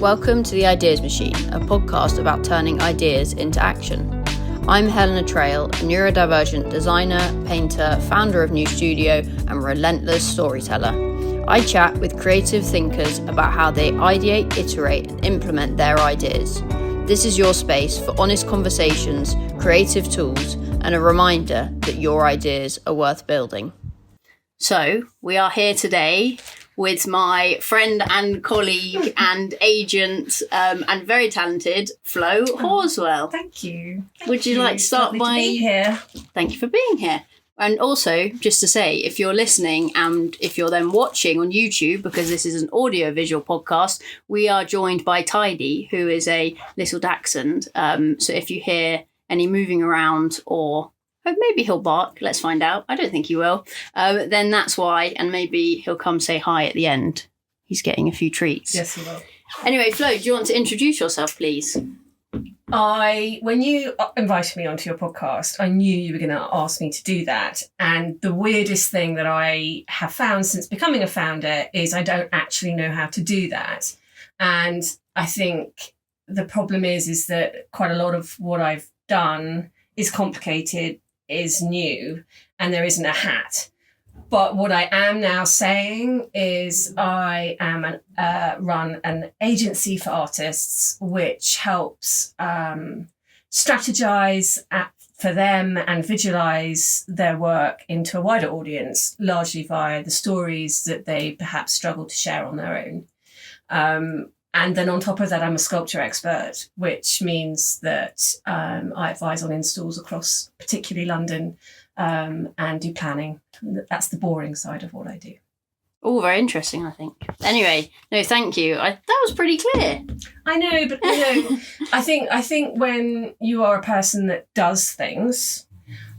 Welcome to The Ideas Machine, a podcast about turning ideas into action. I'm Helena Trail, a neurodivergent designer, painter, founder of New Studio, and relentless storyteller. I chat with creative thinkers about how they ideate, iterate, and implement their ideas. This is your space for honest conversations, creative tools, and a reminder that your ideas are worth building. So, we are here today with my friend and colleague and agent and very talented Flo Horswell. Thank you. Would you like to start by... to be here. Thank you for being here. And also, just to say, if you're listening and if you're then watching on YouTube, because this is an audio-visual podcast, we are joined by Tidy, who is a little dachshund. So if you hear any moving around or maybe he'll bark, let's find out. I don't think he will. Then that's why, and maybe he'll come say hi at the end. He's getting a few treats. Yes, he will. Anyway, Flo, do you want to introduce yourself, please? When you invited me onto your podcast, I knew you were going to ask me to do that. And the weirdest thing that I have found since becoming a founder is I don't actually know how to do that. And I think the problem is that quite a lot of what I've done is complicated, is new, and there isn't a hat. But what I am now saying is I am run an agency for artists, which helps strategize for them and visualize their work into a wider audience, largely via the stories that they perhaps struggle to share on their own. And then on top of that, I'm a sculpture expert, which means that I advise on installs across particularly London and do planning. That's the boring side of what I do. Oh, very interesting, I think. Anyway, no, thank you. That was pretty clear. I know, but I think when you are a person that does things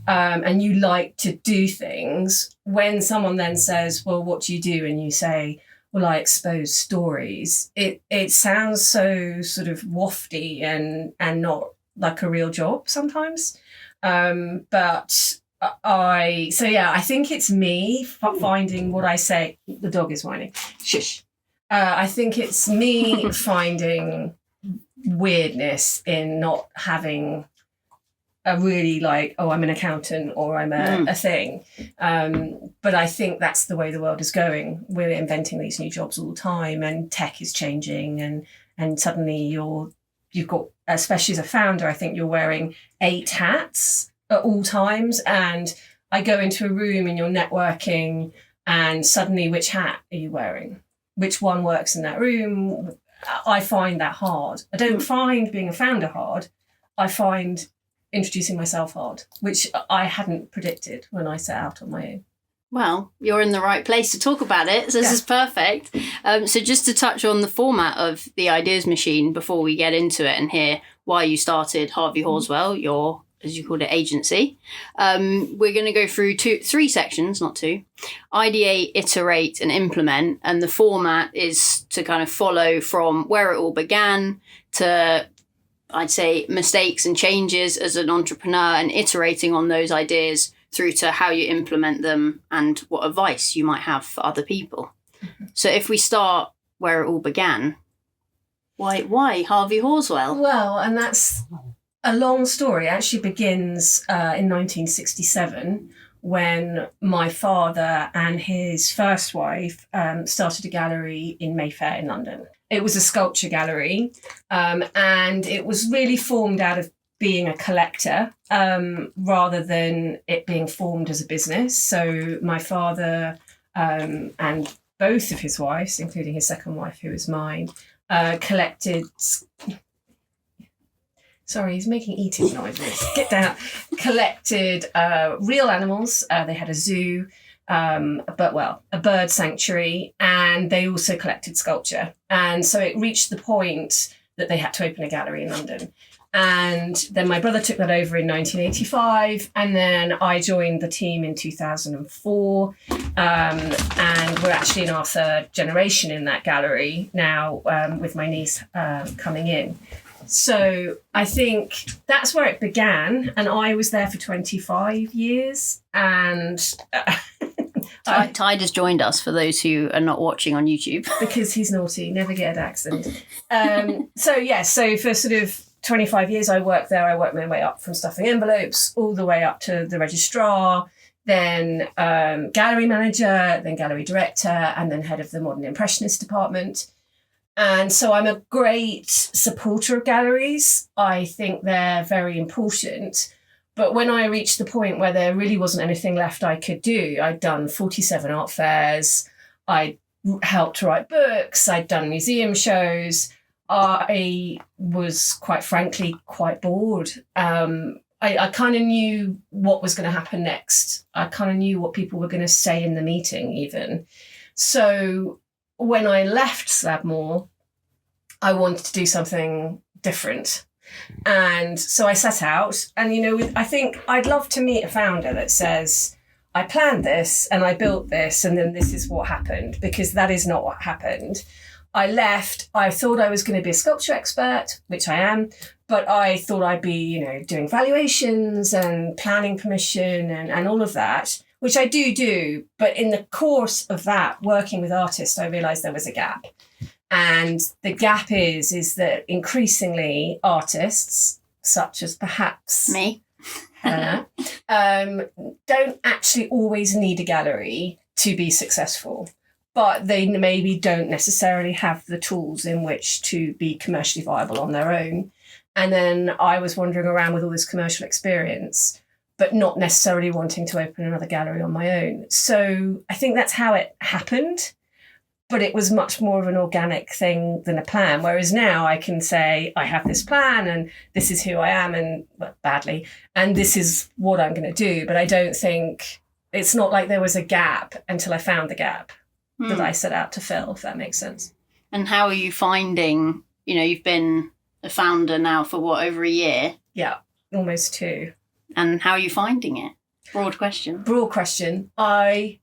and you like to do things, when someone then says, well, what do you do? And you say, well, I expose stories, it sounds so sort of wafty and not like a real job sometimes. But I think it's me finding what I say. The dog is whining. Shush. I think it's me finding weirdness in not having a really I'm an accountant or I'm a thing. But I think that's the way the world is going. We're inventing these new jobs all the time and tech is changing and suddenly you've got, especially as a founder, I think you're wearing 8 hats at all times. And I go into a room and you're networking and suddenly which hat are you wearing? Which one works in that room? I find that hard. I don't find being a founder hard. I find introducing myself hard, which I hadn't predicted when I set out on my own. Well, you're in the right place to talk about it, so this is perfect. So just to touch on the format of the Ideas Machine before we get into it and hear why you started Harvey Horswell, your, as you called it, agency, we're going to go through 3 sections, not 2. Ideate, iterate, and implement. And the format is to kind of follow from where it all began to, I'd say, mistakes and changes as an entrepreneur and iterating on those ideas through to how you implement them and what advice you might have for other people. Mm-hmm. So if we start where it all began, why Harvey Horswell? Well, and that's a long story. It actually begins in 1967 when my father and his first wife started a gallery in Mayfair in London. It was a sculpture gallery, and it was really formed out of being a collector rather than it being formed as a business. So my father and both of his wives, including his second wife, who is mine, collected... Sorry, he's making eating noises. Get down. Collected real animals. They had a zoo, a bird sanctuary, and they also collected sculpture. And so it reached the point that they had to open a gallery in London. And then my brother took that over in 1985, and then I joined the team in 2004. And we're actually in our 3rd generation in that gallery now, with my niece coming in. So I think that's where it began, and I was there for 25 years, and Tide has joined us for those who are not watching on YouTube. Because he's naughty, never get an accent. So for sort of 25 years I worked there. I worked my way up from stuffing envelopes all the way up to the registrar, then gallery manager, then gallery director, and then head of the modern impressionist department. And so I'm a great supporter of galleries. I think they're very important. But when I reached the point where there really wasn't anything left I could do, I'd done 47 art fairs, I helped to write books, I'd done museum shows. I was, quite frankly, quite bored. I kind of knew what was going to happen next. I kind of knew what people were going to say in the meeting even. So when I left Slabmore, I wanted to do something different. And so I set out and, I think I'd love to meet a founder that says, I planned this and I built this and then this is what happened, because that is not what happened. I left, I thought I was going to be a sculpture expert, which I am, but I thought I'd be, doing valuations and planning permission and all of that, which I do. But in the course of that, working with artists, I realised there was a gap. And the gap is that increasingly artists, such as perhaps me, don't actually always need a gallery to be successful. But they maybe don't necessarily have the tools in which to be commercially viable on their own. And then I was wandering around with all this commercial experience, but not necessarily wanting to open another gallery on my own. So I think that's how it happened. But it was much more of an organic thing than a plan. Whereas now I can say, I have this plan and this is who I am badly, and this is what I'm going to do. But I don't think, it's not like there was a gap until I found the gap that I set out to fill, if that makes sense. And how are you finding, you've been a founder now for over a year? Yeah, almost 2. And how are you finding it? Broad question. I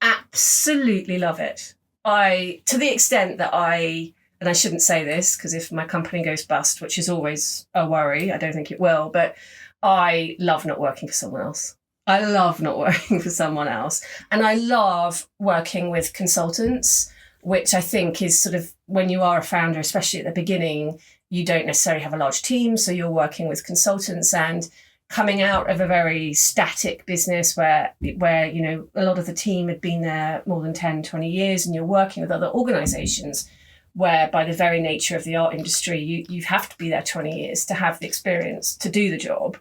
absolutely love it. To the extent that and I shouldn't say this because if my company goes bust, which is always a worry, I don't think it will, but I love not working for someone else. I love not working for someone else. And I love working with consultants, which I think is sort of, when you are a founder, especially at the beginning, you don't necessarily have a large team. So you're working with consultants and coming out of a very static business where a lot of the team had been there more than 10, 20 years, and you're working with other organizations where by the very nature of the art industry, you have to be there 20 years to have the experience to do the job.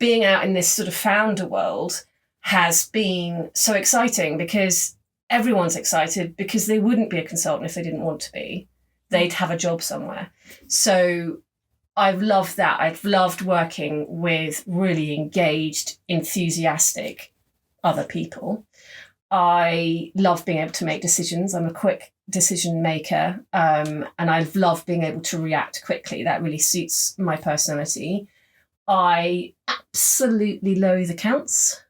Being out in this sort of founder world has been so exciting because everyone's excited, because they wouldn't be a consultant if they didn't want to be. They'd have a job somewhere. So I've loved that. I've loved working with really engaged, enthusiastic other people. I love being able to make decisions. I'm a quick decision maker, and I've loved being able to react quickly. That really suits my personality. I absolutely loathe accounts.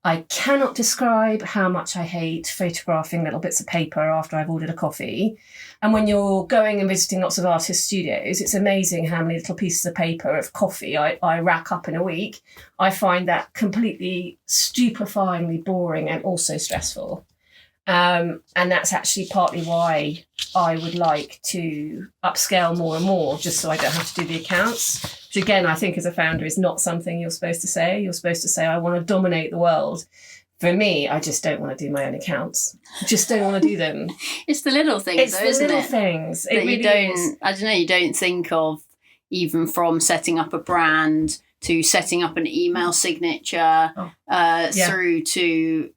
I cannot describe how much I hate photographing little bits of paper after I've ordered a coffee. And when you're going and visiting lots of artist studios, it's amazing how many little pieces of paper of coffee I rack up in a week. I find that completely stupefyingly boring and also stressful. And that's actually partly why I would like to upscale more and more, just so I don't have to do the accounts. Which again, I think as a founder is not something you're supposed to say. You're supposed to say, I want to dominate the world. For me, I just don't want to do my own accounts. I just don't want to do them. It's the little things, though, isn't it? It's the little things. That you don't, I don't know, you don't think of, even from setting up a brand to setting up an email signature, through to,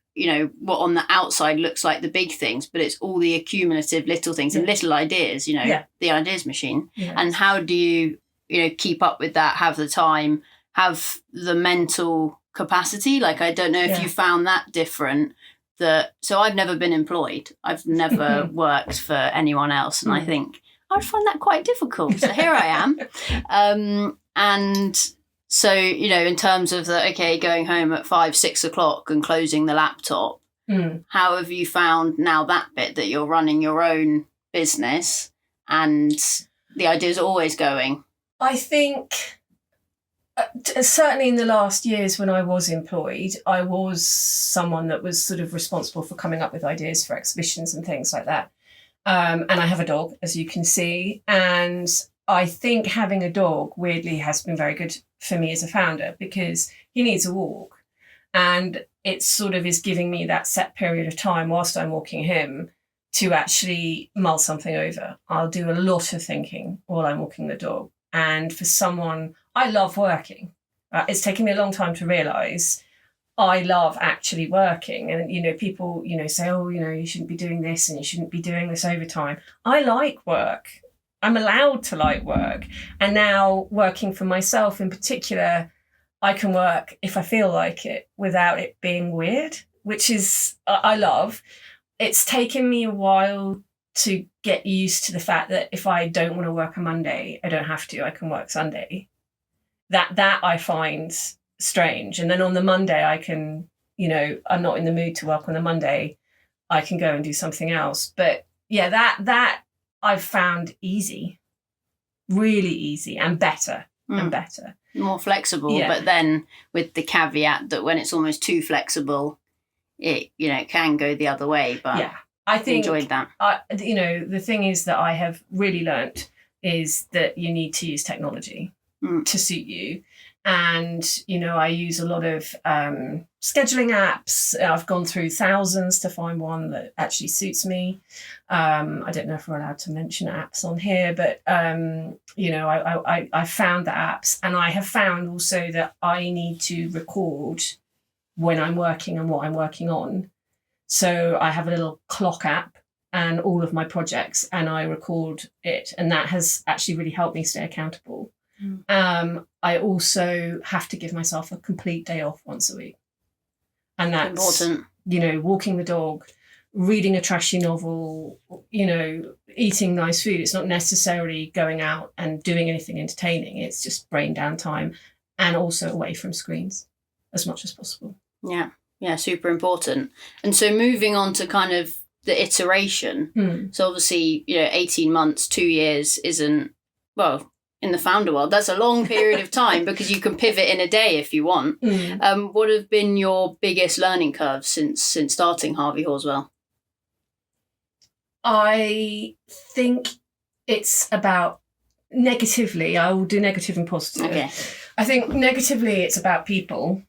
what on the outside looks like the big things, but it's all the accumulative little things and little ideas, the ideas machine. Yes. And how do you, keep up with that, have the time, have the mental capacity? Like, I don't know if you found that different. So I've never been employed. I've never worked for anyone else. And I think I'd find that quite difficult. So here I am. And so, in terms of going home at 5, 6 o'clock and closing the laptop, how have you found now that bit that you're running your own business and the ideas are always going? I think Certainly in the last years when I was employed, I was someone that was sort of responsible for coming up with ideas for exhibitions and things like that. And I have a dog, as you can see. And I think having a dog, weirdly, has been very good for me as a founder because he needs a walk. And it sort of is giving me that set period of time whilst I'm walking him to actually mull something over. I'll do a lot of thinking while I'm walking the dog. And for someone, I love working. It's taken me a long time to realise I love actually working. And, people, say, oh, you shouldn't be doing this and you shouldn't be doing this overtime. I like work. I'm allowed to like work. And now working for myself in particular, I can work if I feel like it without it being weird, which is, I love. It's taken me a while to get used to the fact that if I don't want to work a Monday, I don't have to, I can work Sunday. That I find strange. And then on the Monday, I can, I'm not in the mood to work on the Monday, I can go and do something else. But yeah, that I've found easy, really easy and better and better. More flexible, yeah. But then with the caveat that when it's almost too flexible, it can go the other way. But yeah, I think enjoyed that. The thing is that I have really learnt is that you need to use technology to suit you. And, I use a lot of scheduling apps. I've gone through thousands to find one that actually suits me. I don't know if we're allowed to mention apps on here, but, I found the apps, and I have found also that I need to record when I'm working and what I'm working on. So I have a little clock app and all of my projects, and I record it. And that has actually really helped me stay accountable. I also have to give myself a complete day off once a week. And that's important. Walking the dog, reading a trashy novel, eating nice food. It's not necessarily going out and doing anything entertaining. It's just brain down time, and also away from screens as much as possible. Yeah. Yeah, super important. And so moving on to kind of the iteration. So obviously, 18 months, 2 years isn't, well, in the founder world, that's a long period of time because you can pivot in a day if you want. What have been your biggest learning curves since starting Harvey Horswell? I think it's about negatively. I will do negative and positive. Okay. I think negatively it's about people,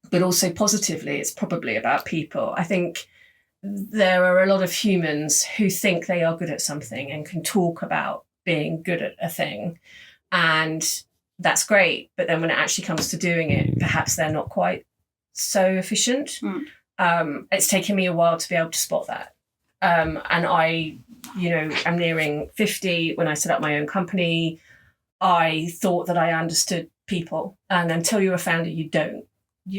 but also positively it's probably about people. I think there are a lot of humans who think they are good at something and can talk about being good at a thing, and that's great, but then when it actually comes to doing it, perhaps they're not quite so efficient. It's taken me a while to be able to spot that, and I am nearing 50. When I set up my own company, I thought that I understood people, and until you're a founder, you don't.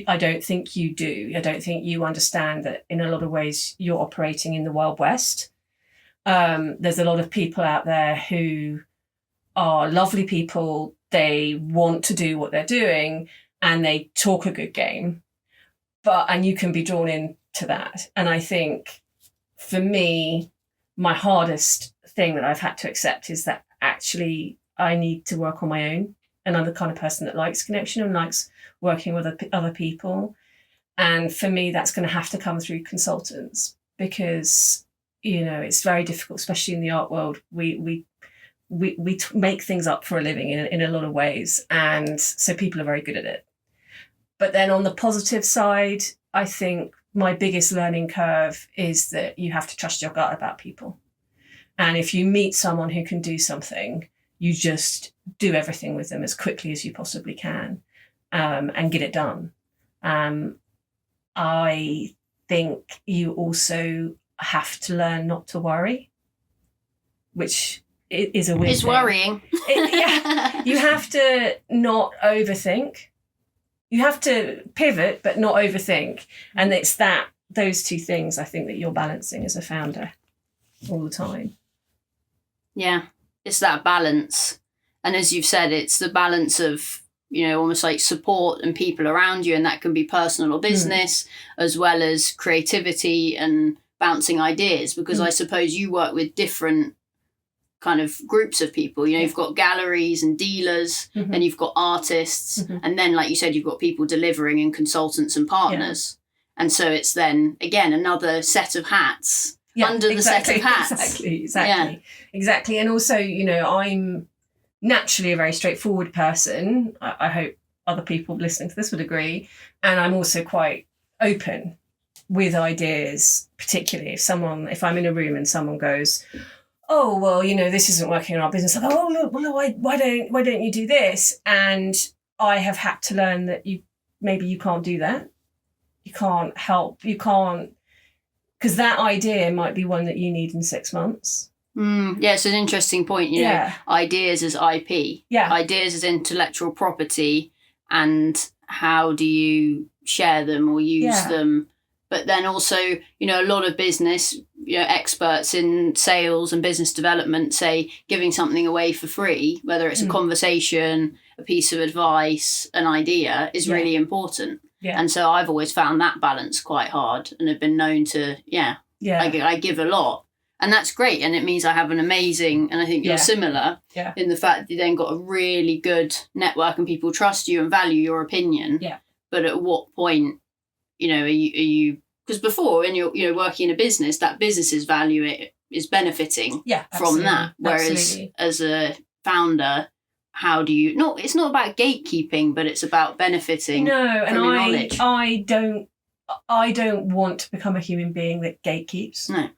I don't think you do. I don't think you understand that in a lot of ways you're operating in the Wild West. There's a lot of people out there who are lovely people. They want to do what they're doing and they talk a good game, and you can be drawn into that. And I think for me, my hardest thing that I've had to accept is that actually I need to work on my own. And I'm the kind of person that likes connection and likes working with other people. And for me, that's going to have to come through consultants because it's very difficult, especially in the art world. We make things up for a living in a lot of ways. And so people are very good at it. But then on the positive side, I think my biggest learning curve is that you have to trust your gut about people. And if you meet someone who can do something, you just do everything with them as quickly as you possibly can and get it done. I think you also have to learn not to worry, which is a weird thing. Worrying. You have to not overthink. You have to pivot, but not overthink. And it's those two things I think that you're balancing as a founder all the time. Yeah, it's that balance. And as you've said, it's the balance of, almost like support and people around you. And that can be personal or business, as well as creativity and bouncing ideas. Because I suppose you work with different kind of groups of people. You know, you've got galleries and dealers, then you've got artists, and then, like you said, you've got people delivering and consultants and partners. And so it's then, again, another set of hats under the set of hats. Exactly. And also, you know, I'm naturally a very straightforward person. I hope other people listening to this would agree. And I'm also quite open with ideas, particularly if I'm in a room and someone goes, oh, well, you know, this isn't working in our business. I go, oh, look, well, why don't you do this? And I have had to learn that maybe you can't do that. You can't help. You can't, because that idea might be one that you need in 6 months. Yeah, it's an interesting point. You know, ideas as IP, ideas as intellectual property, and how do you share them or use them? But then also, you know, a lot of business, you know, experts in sales and business development say giving something away for free, whether it's a conversation, a piece of advice, an idea, is really important. And so I've always found that balance quite hard, and have been known to, I give a lot. And that's great. And it means I have an amazing, and I think you're similar in the fact that you then got a really good network and people trust you and value your opinion. But at what point, you know, are you, because before when you're, you know, working in a business, that business's value is benefiting from that. Whereas as a founder, how do you, it's not about gatekeeping, but it's about benefiting from your knowledge. I don't want to become a human being that gatekeeps. No.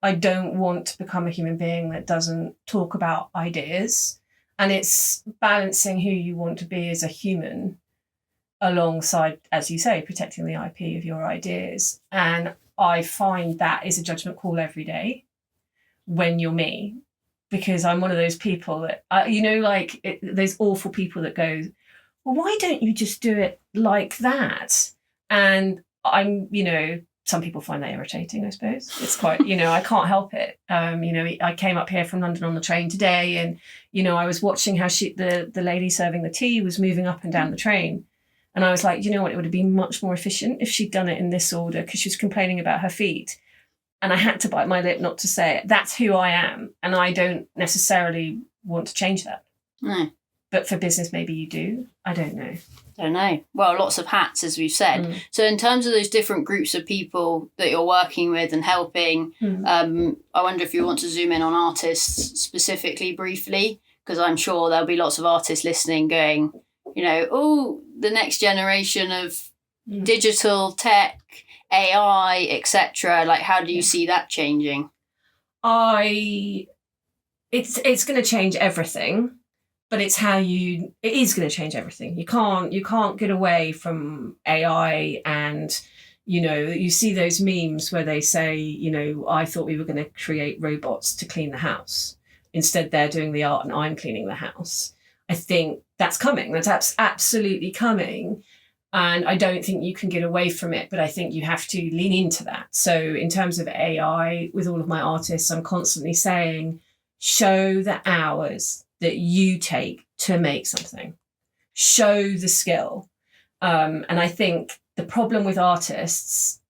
I don't want to become a human being that doesn't talk about ideas. And it's balancing who you want to be as a human alongside, as you say, protecting the IP of your ideas. And I find that is a judgment call every day when you're me, because I'm one of those people that, you know, like those awful people that go, well, why don't you just do it like that? And I'm, you know, some people find that irritating, I suppose. It's quite, you know, I can't help it. You know, I came up here from London on the train today, and, you know, I was watching how the lady serving the tea was moving up and down the train. And I was like, you know what, it would have been much more efficient if she'd done it in this order, because she was complaining about her feet. And I had to bite my lip not to say it. That's who I am. And I don't necessarily want to change that. No. But for business, maybe you do. I don't know. Well, lots of hats, as we've said. So in terms of those different groups of people that you're working with and helping, I wonder if you want to zoom in on artists specifically briefly, because I'm sure there'll be lots of artists listening going, you know, oh, the next generation of digital tech, AI, etc. Like, how do you see that changing? It's going to change everything. But it's it is going to change everything. You can't get away from AI. And, you know, you see those memes where they say, you know, I thought we were going to create robots to clean the house. Instead, they're doing the art and I'm cleaning the house. I think that's coming. That's absolutely coming. And I don't think you can get away from it, but I think you have to lean into that. So in terms of AI, with all of my artists, I'm constantly saying, show the hours that you take to make something. Show the skill. And I think the problem with artists,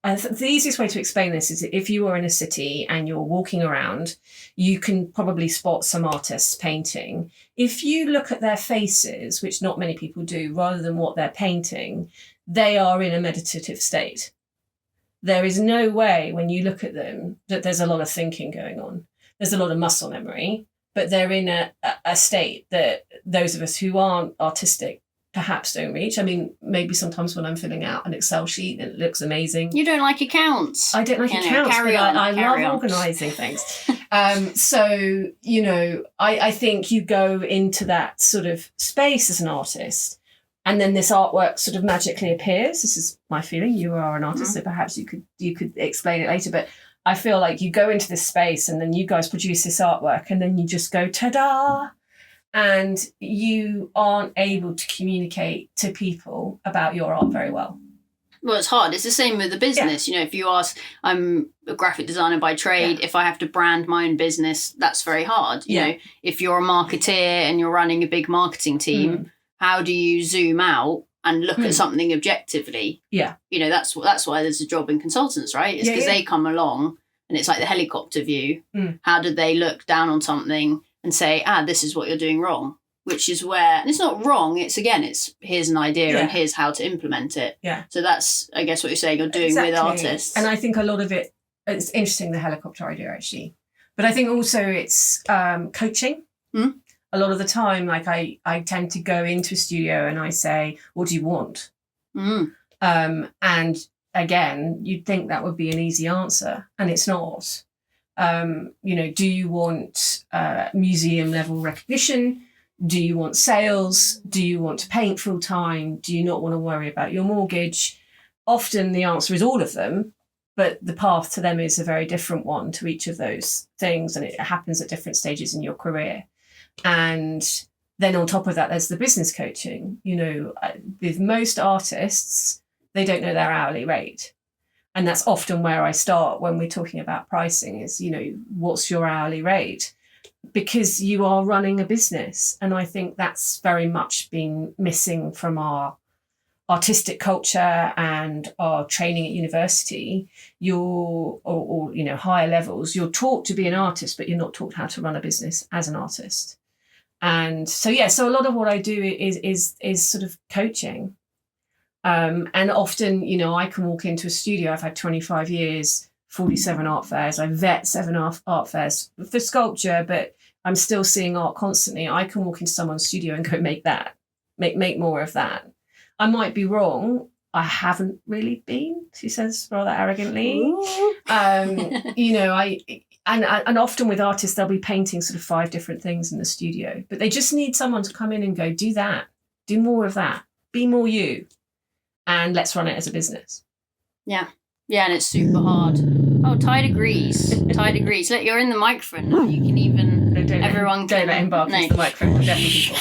the easiest way to explain this is if you are in a city and you're walking around, you can probably spot some artists painting. If you look at their faces, which not many people do, rather than what they're painting, they are in a meditative state. There is no way when you look at them that there's a lot of thinking going on. There's a lot of muscle memory, but they're in a state that those of us who aren't artistic perhaps don't reach. I mean, maybe sometimes when I'm filling out an Excel sheet and it looks amazing. You don't like accounts. I don't like accounts, but I love organising things. So, you know, I think you go into that sort of space as an artist, and then this artwork sort of magically appears. This is my feeling. You are an artist, so perhaps you could explain it later, but I feel like you go into this space and then you guys produce this artwork and then you just go, ta-da! And you aren't able to communicate to people about your art very well. Well, it's hard. It's the same with the business. You know, if you ask, I'm a graphic designer by trade. If I have to brand my own business, that's very hard. You know, if you're a marketeer and you're running a big marketing team, how do you zoom out and look at something objectively? You know, that's why there's a job in consultants, right? It's because they come along and it's like the helicopter view. How do they look down on something and say, this is what you're doing wrong? Which is where, and it's not wrong, it's here's an idea and here's how to implement it. Yeah. So that's, I guess, what you're saying you're doing with artists. And I think a lot of it's interesting, the helicopter idea, actually. But I think also it's coaching. A lot of the time, like I tend to go into a studio and I say, what do you want? And again, you'd think that would be an easy answer, and it's not. Do you want museum level recognition? Do you want sales? Do you want to paint full time? Do you not want to worry about your mortgage? Often the answer is all of them, but the path to them is a very different one to each of those things, and it happens at different stages in your career. And then on top of that, there's the business coaching. With most artists, they don't know their hourly rate. And that's often where I start when we're talking about pricing is, what's your hourly rate? Because you are running a business. And I think that's very much been missing from our artistic culture and our training at university. Or higher levels, you're taught to be an artist, but you're not taught how to run a business as an artist. And so a lot of what I do is sort of coaching. And often, I can walk into a studio. I've had 25 years, 47 art fairs. I vet 7 art fairs for sculpture, but I'm still seeing art constantly. I can walk into someone's studio and go, make that, make more of that. I might be wrong. I haven't really been, she says rather arrogantly. And often with artists, they'll be painting sort of 5 different things in the studio, but they just need someone to come in and go, do that, do more of that, be more you, and let's run it as a business. Yeah, and it's super hard. Oh, Tide agrees. Look, you're in the microphone now. You can even... Don't let him bark into the microphone. We'll definitely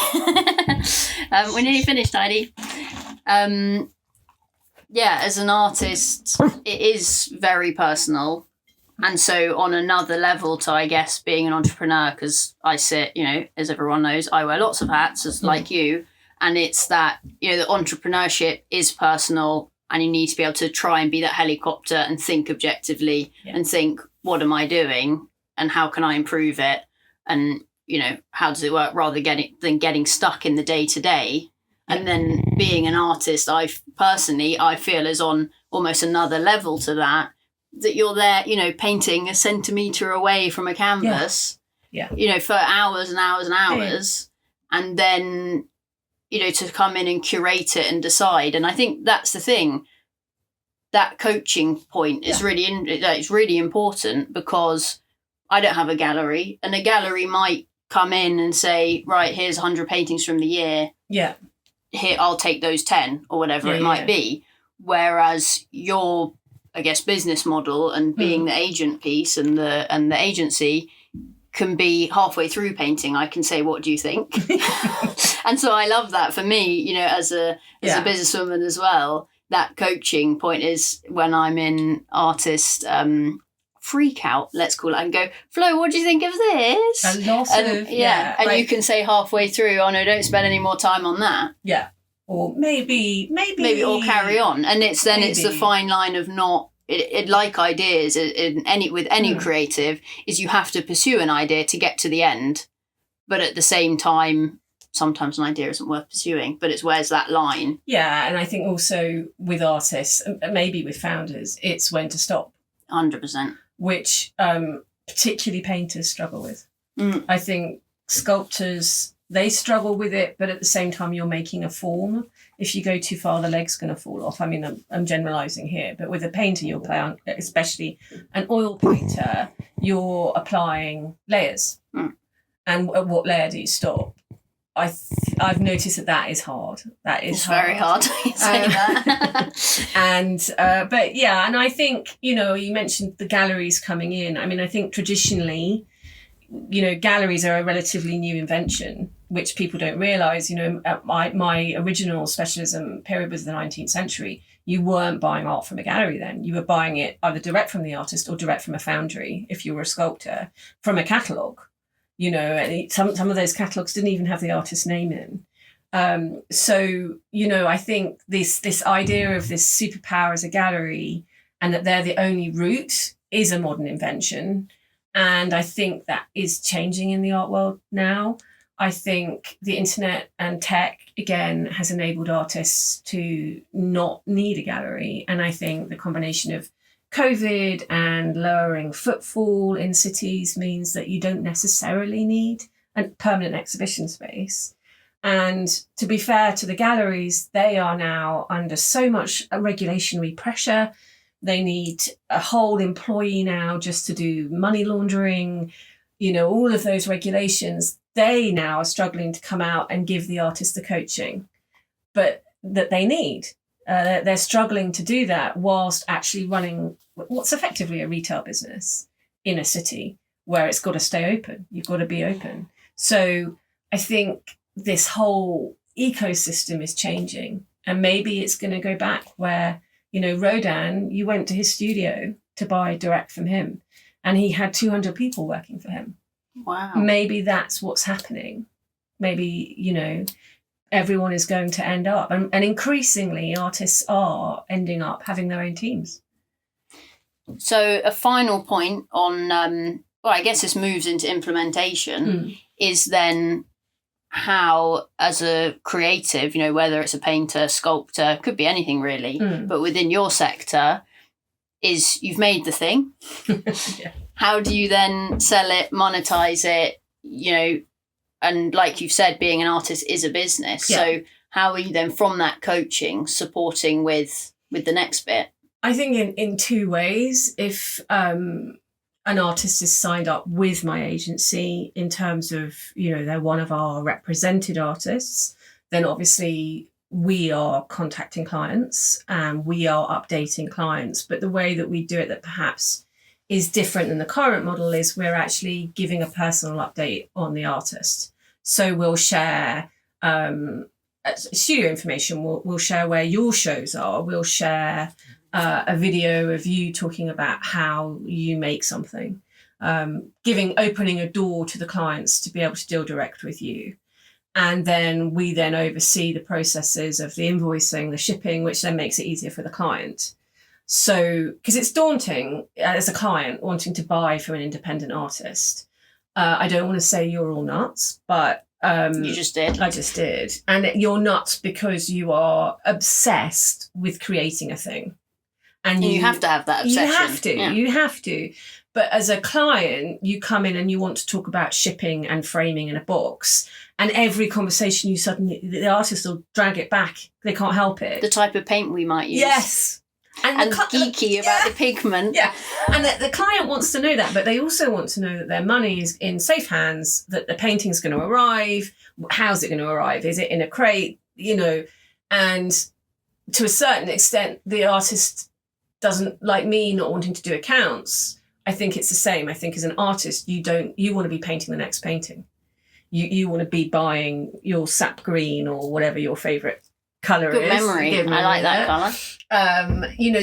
we're nearly finished, Tidy. As an artist, it is very personal. And so on another level to, I guess, being an entrepreneur, because I sit, as everyone knows, I wear lots of hats, like you. And it's that, the entrepreneurship is personal, and you need to be able to try and be that helicopter and think objectively and think, what am I doing and how can I improve it? And, how does it work, rather than getting stuck in the day to day. And then being an artist, I feel is on almost another level to that you're there, painting a centimetre away from a canvas, for hours and hours and hours. And then, to come in and curate it and decide. And I think that's the thing. That coaching point is it's really important, because I don't have a gallery, and a gallery might come in and say, right, here's 100 paintings from the year. Yeah. Here, I'll take those 10 or whatever it might be. Whereas your, I guess, business model and being the agent piece and the agency can be halfway through painting. I can say, what do you think? And so I love that for me, as a businesswoman as well. That coaching point is when I'm in artist freak out, let's call it, and go, Flo, what do you think of this? And you can say halfway through, oh no, don't spend any more time on that. Yeah. Or maybe or carry on. And it's the fine line of not it like ideas in any creative, is you have to pursue an idea to get to the end, but at the same time sometimes an idea isn't worth pursuing, but it's where's that line. And I think also with artists, maybe with founders, it's when to stop. 100%. Which particularly painters struggle with. I think sculptors, they struggle with it, but at the same time you're making a form. If you go too far, the leg's going to fall off. I mean, I'm generalising here, but with a painter, you'll play on, especially an oil painter, you're applying layers. And at what layer do you stop? I've noticed that is hard. It's very hard to say that. And I think, you mentioned the galleries coming in. I mean, I think traditionally, galleries are a relatively new invention, which people don't realise. My original specialism period was the 19th century. You weren't buying art from a gallery then. You were buying it either direct from the artist or direct from a foundry, if you were a sculptor, from a catalogue. And some of those catalogues didn't even have the artist's name in. I think this idea of this superpower as a gallery and that they're the only route is a modern invention. And I think that is changing in the art world now. I think the internet and tech, again, has enabled artists to not need a gallery. And I think the combination of COVID and lowering footfall in cities means that you don't necessarily need a permanent exhibition space. And to be fair to the galleries, they are now under so much regulatory pressure. They need a whole employee now just to do money laundering, all of those regulations. They now are struggling to come out and give the artist the coaching but that they need. They're struggling to do that whilst actually running what's effectively a retail business in a city where it's got to stay open. You've got to be open. So I think this whole ecosystem is changing, and maybe it's going to go back where, Rodin, you went to his studio to buy direct from him and he had 200 people working for him. Wow. Maybe that's what's happening. Maybe, everyone is going to end up. And increasingly, artists are ending up having their own teams. So a final point on, I guess this moves into implementation, is then how, as a creative, whether it's a painter, sculptor, could be anything really, but within your sector, is you've made the thing. Yeah. How do you then sell it, monetize it, and like you've said, being an artist is a business. Yeah. So how are you then from that coaching supporting with the next bit? I think in two ways. If an artist is signed up with my agency in terms of, they're one of our represented artists, then obviously we are contacting clients and we are updating clients. But the way that we do it that perhaps is different than the current model is we're actually giving a personal update on the artist. So we'll share studio information, we'll share where your shows are, we'll share a video of you talking about how you make something, opening a door to the clients to be able to deal direct with you. And then we then oversee the processes of the invoicing, the shipping, which then makes it easier for the client. So, because it's daunting as a client wanting to buy from an independent artist. I don't want to say you're all nuts, but you just did. I just did. And you're nuts because you are obsessed with creating a thing. And you have to have that obsession. You have to. But as a client, you come in and you want to talk about shipping and framing in a box. And every conversation the artist will drag it back. They can't help it. The type of paint we might use. Yes. And geeky about the pigment. Yeah. And the client wants to know that, but they also want to know that their money is in safe hands, that the painting's going to arrive. How's it going to arrive? Is it in a crate? And to a certain extent, the artist doesn't, like me, not wanting to do accounts. I think it's the same. I think as an artist, you want to be painting the next painting. You want to be buying your sap green or whatever your favourite colour is. Good memory. I like that colour.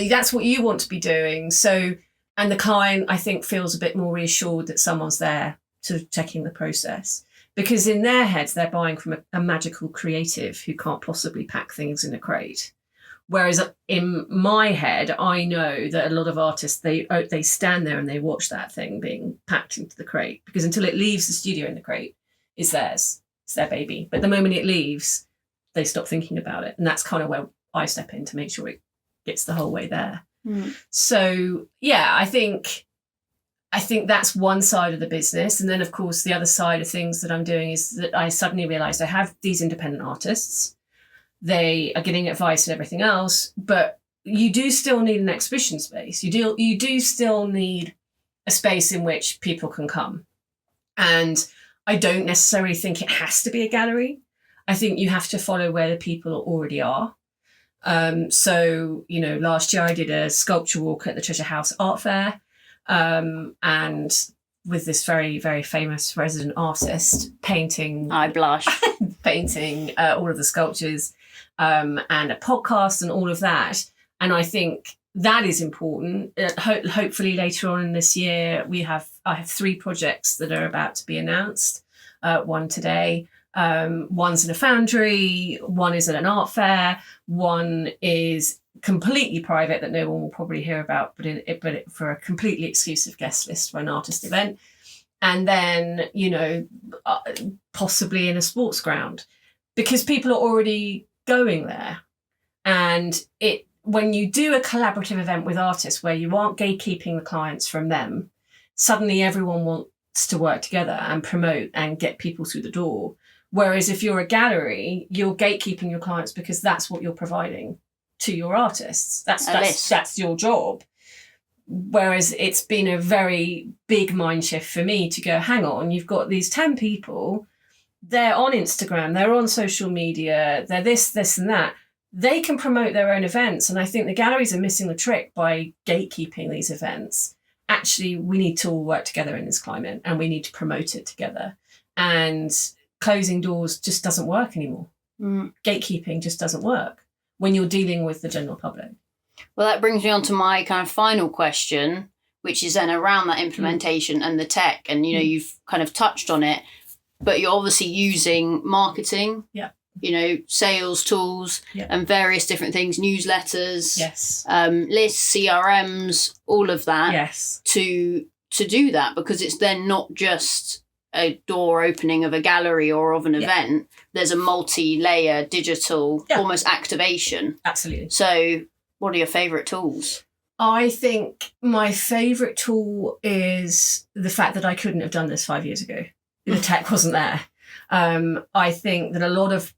That's what you want to be doing. So, and the client, I think, feels a bit more reassured that someone's there sort of checking the process. Because in their heads, they're buying from a magical creative who can't possibly pack things in a crate. Whereas in my head, I know that a lot of artists, they stand there and they watch that thing being packed into the crate. Because until it leaves the studio in the crate, it's theirs. It's their baby. But the moment it leaves, they stop thinking about it. And that's kind of where I step in to make sure it gets the whole way there. So, yeah, I think that's one side of the business. And then, of course, the other side of things that I'm doing is that I suddenly realised I have these independent artists. They are getting advice and everything else, but you do still need an exhibition space. You do still need a space in which people can come. And I don't necessarily think it has to be a gallery. I think you have to follow where the people already are. So, last year I did a sculpture walk at the Treasure House Art Fair, and with this very, very famous resident artist painting. I blush. Painting all of the sculptures, and a podcast and all of that. And I think that is important. Hopefully later on in this year, I have 3 projects that are about to be announced. One today. One's in a foundry, one is at an art fair, one is completely private that no one will probably hear about, but for a completely exclusive guest list for an artist event. And then, possibly in a sports ground, because people are already going there. And when you do a collaborative event with artists where you aren't gatekeeping the clients from them, suddenly everyone wants to work together and promote and get people through the door. Whereas if you're a gallery, you're gatekeeping your clients because that's what you're providing to your artists. That's your job. Whereas it's been a very big mind shift for me to go, hang on, you've got these 10 people, they're on Instagram, they're on social media, they're this, and that. They can promote their own events. And I think the galleries are missing the trick by gatekeeping these events. Actually, we need to all work together in this climate and we need to promote it together. And closing doors just doesn't work anymore. Gatekeeping just doesn't work when you're dealing with the general public. Well, that brings me on to my kind of final question, which is then around that implementation and the tech. And, you've kind of touched on it, but you're obviously using marketing, sales tools and various different things, newsletters, lists, CRMs, all of that to do that, because it's then not just a door opening of a gallery or of an event. There's a multi-layer digital almost activation. Absolutely. So what are your favourite tools? I think my favourite tool is the fact that I couldn't have done this 5 years ago. The tech wasn't there. I think that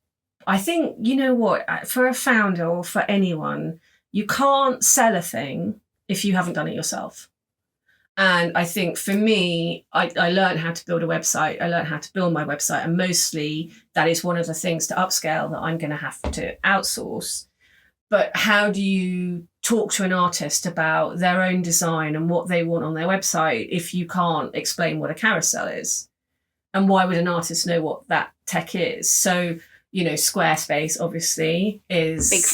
you know what, for a founder or for anyone, you can't sell a thing if you haven't done it yourself. And I think for me, I learned how to build a website. I learned how to build my website. And mostly that is one of the things to upscale that I'm going to have to outsource. But how do you talk to an artist about their own design and what they want on their website if you can't explain what a carousel is? And why would an artist know what that tech is? So, Squarespace obviously is big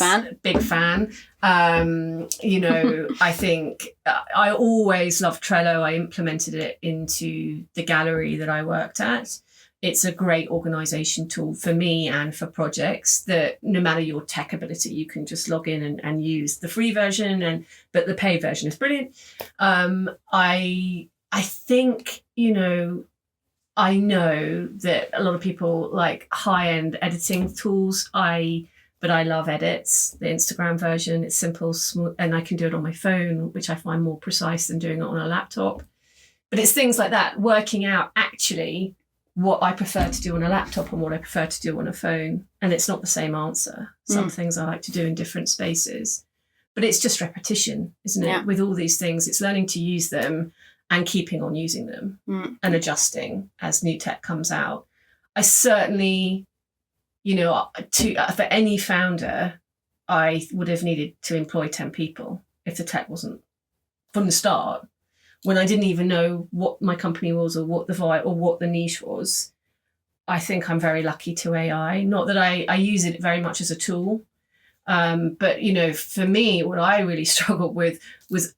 fan. I think I always loved Trello. I implemented it into the gallery that I worked at. It's a great organization tool for me and for projects that no matter your tech ability, you can just log in and use the free version, but the paid version is brilliant. I think, I know that a lot of people like high-end editing tools. But I love Edits, the Instagram version. It's simple, smooth, and I can do it on my phone, which I find more precise than doing it on a laptop. But it's things like that, working out actually what I prefer to do on a laptop and what I prefer to do on a phone. And it's not the same answer. Some things I like to do in different spaces. But it's just repetition, isn't it? Yeah. With all these things, it's learning to use them and keeping on using them and adjusting as new tech comes out. I certainly, for any founder, I would have needed to employ 10 people if the tech wasn't from the start, when I didn't even know what my company was or what the niche was. I think I'm very lucky to AI. Not that I use it very much as a tool, but, for me, what I really struggled with was,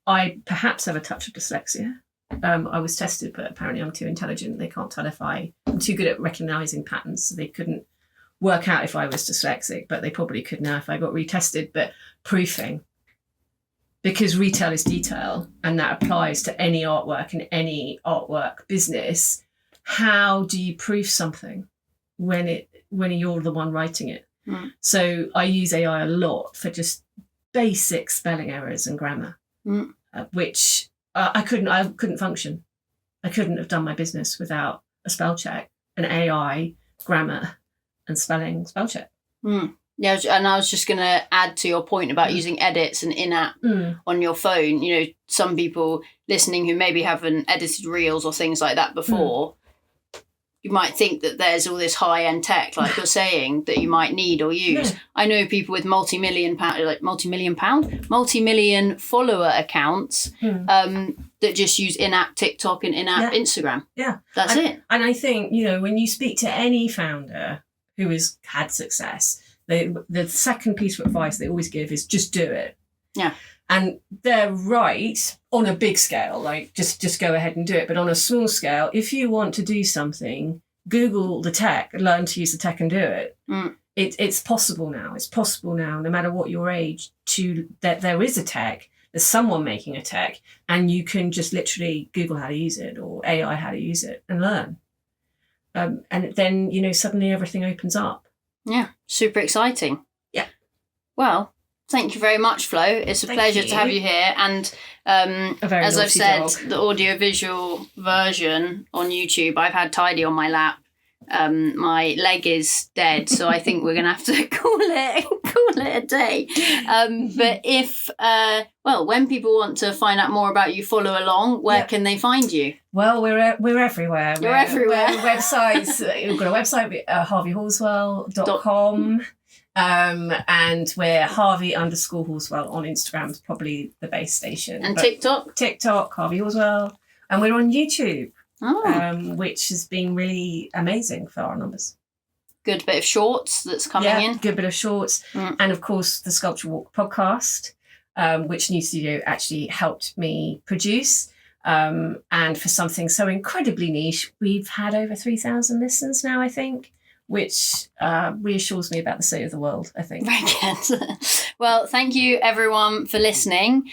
I perhaps have a touch of dyslexia. I was tested, but apparently I'm too intelligent. They can't tell if I'm too good at recognizing patterns. So they couldn't work out if I was dyslexic, but they probably could now if I got retested. But proofing, because retail is detail, and that applies to any artwork and any artwork business. How do you proof something when you're the one writing it? So I use AI a lot for just basic spelling errors and grammar, which I couldn't function. I couldn't have done my business without a spell check, an AI, grammar, and spell check. Yeah, and I was just going to add to your point about using edits and in-app on your phone. Some people listening who maybe haven't edited reels or things like that before, you might think that there's all this high-end tech, like you're saying, that you might need or use. Yeah. I know people with multi-million follower accounts that just use in-app TikTok and in-app Instagram. Yeah. That's it. And I think, when you speak to any founder who has had success, the second piece of advice they always give is just do it. Yeah. And they're right on a big scale, like just go ahead and do it. But on a small scale, if you want to do something, Google the tech, learn to use the tech and do it. it's possible now. It's possible now, no matter what your age, that there is a tech, there's someone making a tech, and you can just literally Google how to use it or AI how to use it and learn. And then, suddenly everything opens up. Yeah, super exciting. Yeah. Well, thank you very much, Flo. It's a pleasure to have you here. And as I've said, the audiovisual version on YouTube, I've had Tidy on my lap. My leg is dead, so I think we're going to have to call it a day. But if, when people want to find out more about you, follow along, where can they find you? Well, we're everywhere. You're everywhere. Websites. We've got a website, harveyhorswell.com. And we're Harvey_Horswell on Instagram is probably the base station. And TikTok? TikTok, Harvey Horswell. And we're on YouTube. Oh. Which has been really amazing for our numbers. Good bit of shorts that's coming in. Good bit of shorts. And of course, the Sculpture Walk podcast, which New Studio actually helped me produce. And for something so incredibly niche, we've had over 3,000 listens now, I think, which reassures me about the state of the world, I think. Very good. Well, thank you everyone for listening.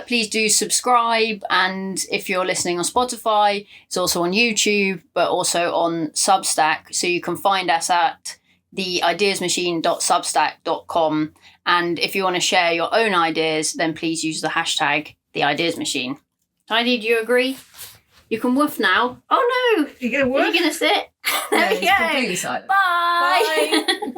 Please do subscribe, and if you're listening on Spotify, it's also on YouTube, but also on Substack. So you can find us at theideasmachine.substack.com. And if you want to share your own ideas, then please use the hashtag #theideasmachine. Tidy, do you agree? You can woof now. Oh no! You're going to woof? Are you going to sit? There we go. Completely silent. Bye. Bye.